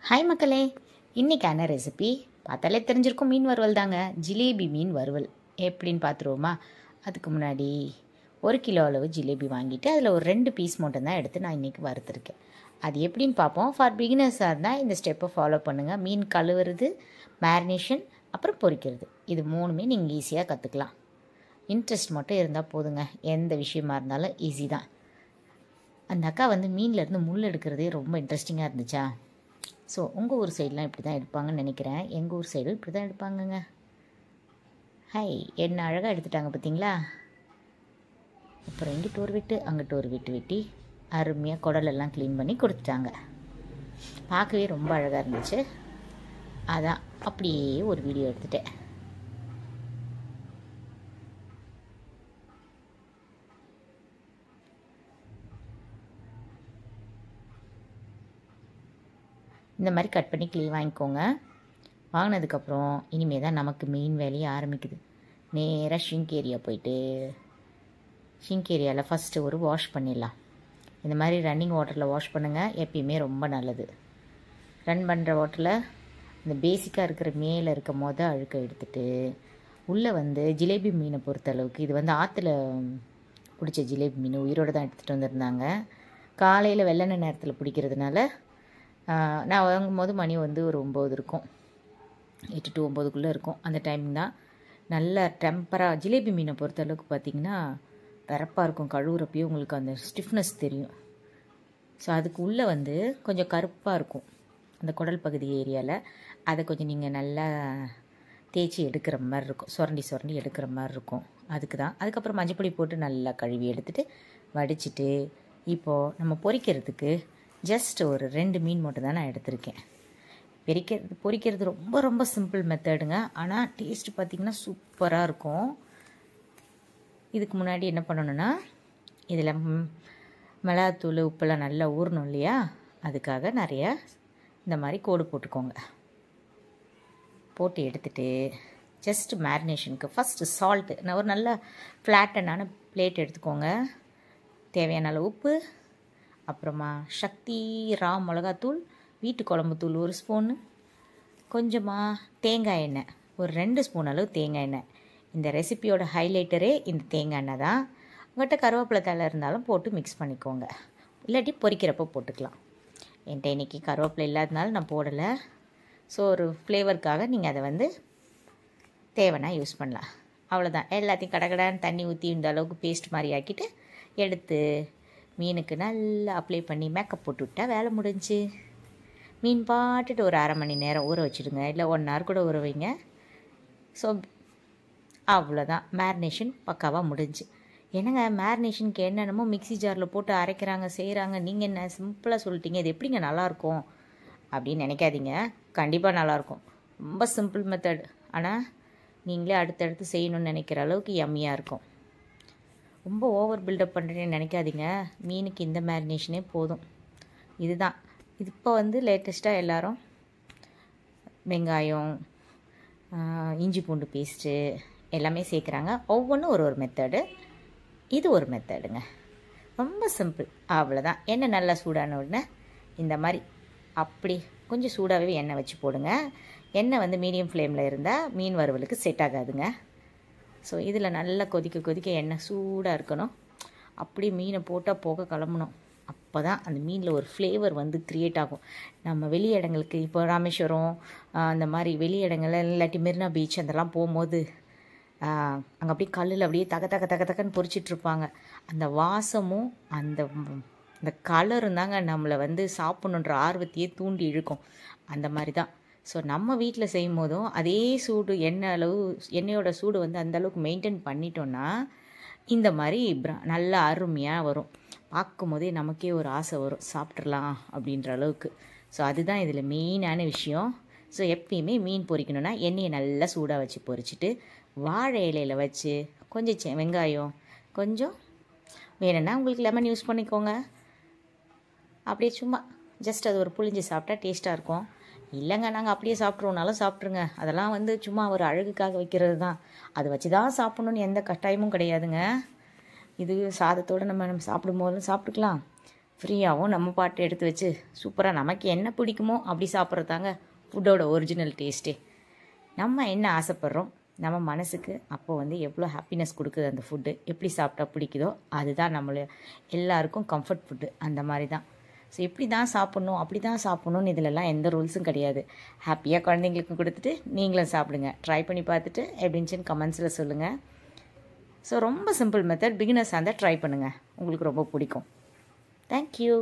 Hi மக்களே, இன்றைக்கான recipe பார்த்தாலே தெரிஞ்சிருக்கும். மீன் வறுவல் தாங்க. ஜிலேபி மீன் வறுவல் எப்படின்னு பார்த்துருவோமா? அதுக்கு முன்னாடி 1 கிலோ அளவு ஜிலேபி வாங்கிட்டு அதில் ஒரு 2 பீஸ் மட்டும் தான் எடுத்து நான் இன்றைக்கி வறுத்துருக்கேன். அது எப்படின்னு பார்ப்போம். ஃபார் பிகினர்ஸாக இருந்தால் இந்த ஸ்டெப்பை ஃபாலோ பண்ணுங்கள். மீன் கழுவுறது, மேரினேஷன், அப்புறம் பொரிக்கிறது, இது 3மே நீங்கள் ஈஸியாக கற்றுக்கலாம். இன்ட்ரெஸ்ட் மட்டும் இருந்தால் போதுங்க. எந்த விஷயமா இருந்தாலும் ஈஸி தான். அந்த அக்கா மீன்லேருந்து முள் எடுக்கிறதே ரொம்ப இன்ட்ரெஸ்டிங்காக இருந்துச்சா? ஸோ உங்கள் ஊர் சைடெலாம் இப்படி தான் எடுப்பாங்கன்னு நினைக்கிறேன். எங்கள் ஊர் சைடும் இப்படி தான் எடுப்பாங்கங்க. ஹாய், என்ன அழகாக எடுத்துட்டாங்க பார்த்தீங்களா? அப்புறம் இங்கிட்டு ஒரு விட்டு அங்கிட்டு ஒரு விட்டு வெட்டி அருமையாக குடலெல்லாம் க்ளீன் பண்ணி கொடுத்துட்டாங்க. பார்க்கவே ரொம்ப அழகாக இருந்துச்சு. அதான் அப்படியே ஒரு வீடியோ எடுத்துட்டேன். இந்த மாதிரி கட் பண்ணி வாங்கிக்கோங்க. வாங்கினதுக்கப்புறம் இனிமேல் தான் நமக்கு மெயின் வேலையை ஆரம்பிக்குது. நேராக ஷிங்க் ஏரியா போயிட்டு ஷிங்க் ஏரியாவில் ஃபஸ்ட்டு ஒரு வாஷ் பண்ணிடலாம். இந்த மாதிரி ரன்னிங் வாட்டரில் வாஷ் பண்ணுங்கள், எப்பயுமே ரொம்ப நல்லது. ரன் பண்ணுற வாட்டரில் இந்த பேசிக்காக இருக்கிற மேலே இருக்க அழுக்க எடுத்துகிட்டு உள்ளே ஜிலேபி மீனை பொறுத்த அளவுக்கு இது ஆற்றுல பிடிச்ச ஜிலேபி மீன் உயிரோடு தான் எடுத்துகிட்டு வந்திருந்தாங்க. காலையில் வெள்ளெண்ணெய் நேரத்தில் பிடிக்கிறதுனால நான் வாங்கும்போது மணி ஒரு 9 இருக்கும், 8 to 9க்குள்ளே இருக்கும். அந்த டைமிங் தான் நல்ல டெம்பராக. ஜிலேபி மீனை பொறுத்த அளவுக்கு பார்த்திங்கன்னா வெறப்பாக இருக்கும். கழுவுறப்பையும் உங்களுக்கு அந்த ஸ்டிஃப்னஸ் தெரியும். ஸோ அதுக்கு உள்ளே கொஞ்சம் கருப்பாக இருக்கும் அந்த குடல் பகுதி ஏரியாவில். அதை கொஞ்சம் நீங்கள் நல்லா தேய்ச்சி எடுக்கிற மாதிரி இருக்கும், சுரண்டி எடுக்கிற மாதிரி இருக்கும். அதுக்கு தான். அதுக்கப்புறம் மஞ்சப்பொடி போட்டு நல்லா கழுவி எடுத்துகிட்டு வடிச்சிட்டு இப்போது நம்ம பொரிக்கிறதுக்கு ஜஸ்ட் ஒரு 2 மீன் மட்டும் தான் நான் எடுத்திருக்கேன். பொரிக்கிறது ரொம்ப ரொம்ப சிம்பிள் மெத்தடுங்க. ஆனால் டேஸ்ட் பார்த்திங்கன்னா சூப்பராக இருக்கும். இதுக்கு முன்னாடி என்ன பண்ணணுன்னா, இதில் மிளகாத்தூள் உப்பெல்லாம் நல்லா ஊறணும் இல்லையா? அதுக்காக நிறையா இந்த மாதிரி கோடு போட்டுக்கோங்க. போட்டு எடுத்துகிட்டு ஜஸ்ட் மேரினேஷனுக்கு ஃபஸ்ட்டு சால்ட்டு, நான் ஒரு நல்ல ஃப்ளாட்டனான பிளேட் எடுத்துக்கோங்க. தேவையான அளவு உப்பு, அப்புறமா சக்தி ரா மிளகாத்தூள், வீட்டு குழம்புத்தூள் 1 ஸ்பூனு, கொஞ்சமாக தேங்காய் எண்ணெய், ஒரு 2 ஸ்பூன் அளவு தேங்காய் எண்ணெய். இந்த ரெசிபியோட ஹைலைட்டரே இந்த தேங்காய் எண்ணெய் தான். உங்கள்கிட்ட கருவேப்பிலை தழை இருந்தாலும் போட்டு மிக்ஸ் பண்ணிக்கோங்க, இல்லாட்டி பொரிக்கிறப்போ போட்டுக்கலாம். என்கிட்ட இன்றைக்கி கருவேப்பிலை இல்லாதனால நான் போடலை. ஸோ ஒரு ஃப்ளேவருக்காக நீங்கள் அதை தேவைன்னா யூஸ் பண்ணலாம். அவ்வளோதான். எல்லாத்தையும் கடகடான்னு தண்ணி ஊற்றி இந்த அளவுக்கு பேஸ்ட் மாதிரி ஆக்கிட்டு எடுத்து மீனுக்கு நல்லா அப்ளை பண்ணி மேக்கப் போட்டு விட்டால் வேலை முடிஞ்சு. மீன் பாட்டுட்டு ஒரு 1/2 மணி நேரம் ஊற வச்சுடுங்க, இல்லை 1 hour கூட ஊற வைங்க. ஸோ அவ்வளோதான், மேரினேஷன் பக்காவாக முடிஞ்சு. என்னங்க மேரினேஷனுக்கு என்னென்னமோ மிக்ஸி ஜாரில் போட்டு அரைக்கிறாங்க, செய்கிறாங்க, நீங்கள் என்ன சிம்பிளாக சொல்லிட்டீங்க, இது எப்படிங்க நல்லாயிருக்கும் அப்படின்னு நினைக்காதீங்க. கண்டிப்பாக நல்லாயிருக்கும். ரொம்ப சிம்பிள் மெத்தட். ஆனால் நீங்களே அடுத்தடுத்து செய்யணும்னு நினைக்கிற அளவுக்கு யம்மியாக இருக்கும். ரொம்ப ஓவர் பில்டப் பண்ணுறேன்னு நினைக்காதீங்க. மீனுக்கு இந்த மேரினேஷனே போதும். இதுதான். இது இப்போ லேட்டஸ்ட்டாக எல்லோரும் வெங்காயம், இஞ்சி பூண்டு பேஸ்ட்டு எல்லாமே சேர்க்குறாங்க. ஒவ்வொன்றும் ஒரு மெத்தடு. இது ஒரு மெத்தடுங்க. ரொம்ப சிம்பிள். அவ்வளோதான். எண்ணெய் நல்லா சூடான உடனே இந்த மாதிரி அப்படி கொஞ்சம் சூடாகவே எண்ணெய் வச்சு போடுங்க. எண்ணெய் மீடியம் ஃப்ளேமில் இருந்தால் மீன் வறுவலுக்கு செட் ஆகாதுங்க. ஸோ இதில் நல்லா கொதிக்க எண்ணெய் சூடாக இருக்கணும். அப்படி மீனை போட்டால் போக கிளம்பணும். அப்போ தான் அந்த மீனில் ஒரு ஃப்ளேவர் க்ரியேட் ஆகும். நம்ம வெளி இடங்களுக்கு இப்போ ராமேஸ்வரம் அந்த மாதிரி வெளி இடங்கள் இல்லாட்டி மெரினா பீச் அதெல்லாம் போகும்போது அங்கே அப்படியே கல்லில் அப்படியே தக்கன்னு பொரிச்சிட்ருப்பாங்க. அந்த வாசமும் அந்த கலரும் தாங்க நம்மளை சாப்பிட்ணுன்ற ஆர்வத்தையே தூண்டி இழுக்கும். அந்த மாதிரி தான். ஸோ நம்ம வீட்டில் செய்யும் போதும் அதே சூடு எண்ணெயோட சூடு அந்தளவுக்கு மெயின்டைன் பண்ணிட்டோன்னா இந்த மாதிரி நல்லா அருமையாக வரும். பார்க்கும் போதே நமக்கே ஒரு ஆசை வரும், சாப்பிட்றலாம் அப்படின்ற அளவுக்கு. ஸோ அதுதான் இதில் மெயினான விஷயம். ஸோ எப்பயுமே மீன் பொரிக்கணுன்னா எண்ணெயை நல்லா சூடாக வச்சு பொரிச்சிட்டு வாழை இலையில் வச்சு கொஞ்சம் வெங்காயம், கொஞ்சம் வேணும்னா உங்களுக்கு லெமன் யூஸ் பண்ணிக்கோங்க. அப்படியே சும்மா ஜஸ்ட் அது ஒரு புளிஞ்சு சாப்பிட்டா டேஸ்ட்டாக இருக்கும். இல்லைங்க நாங்கள் அப்படியே சாப்பிட்ருவோம்னாலும் சாப்பிட்ருங்க. அதெல்லாம் சும்மா ஒரு அழகுக்காக வைக்கிறது தான். அதை வச்சு தான் சாப்பிட்ணுன்னு எந்த கட்டாயமும் கிடையாதுங்க. இது சாதத்தோடு நம்ம சாப்பிடும்போதும் சாப்பிட்டுக்கலாம், ஃப்ரீயாகவும் நம்ம பாட்டு எடுத்து வச்சு சூப்பராக நமக்கு என்ன பிடிக்குமோ அப்படி சாப்பிட்றதாங்க ஃபுட்டோட ஒரிஜினல் டேஸ்ட்டே. நம்ம என்ன ஆசைப்பட்றோம், நம்ம மனசுக்கு அப்போ வந்து எவ்வளோ ஹாப்பினஸ் கொடுக்குது அந்த ஃபுட்டு, எப்படி சாப்பிட்டா பிடிக்குதோ அதுதான் நம்மளை எல்லாருக்கும் கம்ஃபர்ட் ஃபுட்டு. அந்த மாதிரி தான். ஸோ இப்படி தான் சாப்பிட்ணும், அப்படி தான் சாப்பிட்ணுன்னு இதிலெல்லாம் எந்த ரூல்ஸும் கிடையாது. ஹாப்பியாக குழந்தைங்களுக்கு கொடுத்துட்டு நீங்களும் சாப்பிடுங்க. ட்ரை பண்ணி பார்த்துட்டு எப்படின்னு கமெண்ட்ஸில் சொல்லுங்கள். ஸோ ரொம்ப சிம்பிள் மெத்தட், பிகினர்ஸாக இருந்தால் ட்ரை பண்ணுங்கள், உங்களுக்கு ரொம்ப பிடிக்கும். தேங்க்யூ.